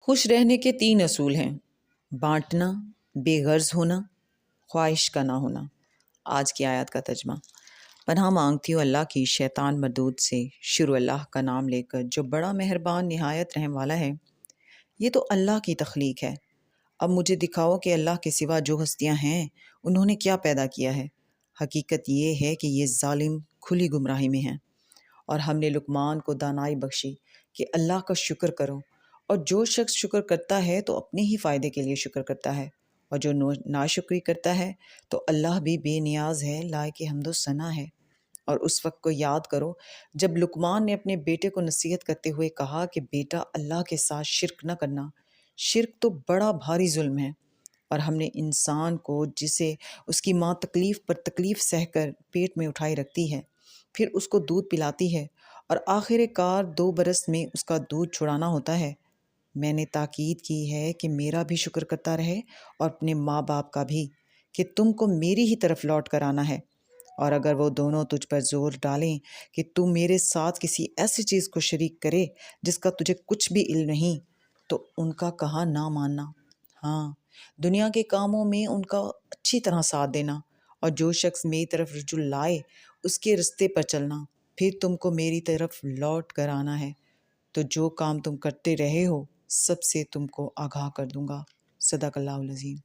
خوش رہنے کے 3 اصول ہیں: بانٹنا، بے غرض ہونا، خواہش کا نہ ہونا۔ آج کی آیت کا ترجمہ: پناہ مانگتی ہوں اللہ کی شیطان مردود سے۔ شروع اللہ کا نام لے کر جو بڑا مہربان نہایت رحم والا ہے۔ یہ تو اللہ کی تخلیق ہے، اب مجھے دکھاؤ کہ اللہ کے سوا جو ہستیاں ہیں انہوں نے کیا پیدا کیا ہے۔ حقیقت یہ ہے کہ یہ ظالم کھلی گمراہی میں ہیں، اور ہم نے لقمان کو دانائی بخشی کہ اللہ کا شکر کرو، اور جو شخص شکر کرتا ہے تو اپنے ہی فائدے کے لیے شکر کرتا ہے، اور جو ناشکری کرتا ہے تو اللہ بھی بے نیاز ہے، لائق حمد و ثنا ہے۔ اور اس وقت کو یاد کرو جب لقمان نے اپنے بیٹے کو نصیحت کرتے ہوئے کہا کہ بیٹا، اللہ کے ساتھ شرک نہ کرنا، شرک تو بڑا بھاری ظلم ہے، اور ہم نے انسان کو جسے اس کی ماں تکلیف پر تکلیف سہ کر پیٹ میں اٹھائے رکھتی ہے، پھر اس کو دودھ پلاتی ہے، اور آخر کار 2 برس میں اس کا دودھ چھڑانا ہوتا ہے۔ میں نے تاکید کی ہے کہ میرا بھی شکر کرتا رہے اور اپنے ماں باپ کا بھی، کہ تم کو میری ہی طرف لوٹ کر آنا ہے، اور اگر وہ دونوں تجھ پر زور ڈالیں کہ تم میرے ساتھ کسی ایسی چیز کو شریک کرے جس کا تجھے کچھ بھی علم نہیں، تو ان کا کہا نہ ماننا۔ ہاں، دنیا کے کاموں میں ان کا اچھی طرح ساتھ دینا، اور جو شخص میری طرف رجوع لائے اس کے رستے پر چلنا، پھر تم کو میری طرف لوٹ کر آنا ہے، تو جو کام تم کرتے رہے ہو سب سے تم کو آگاہ کر دوں گا۔ صدق اللہ العظیم۔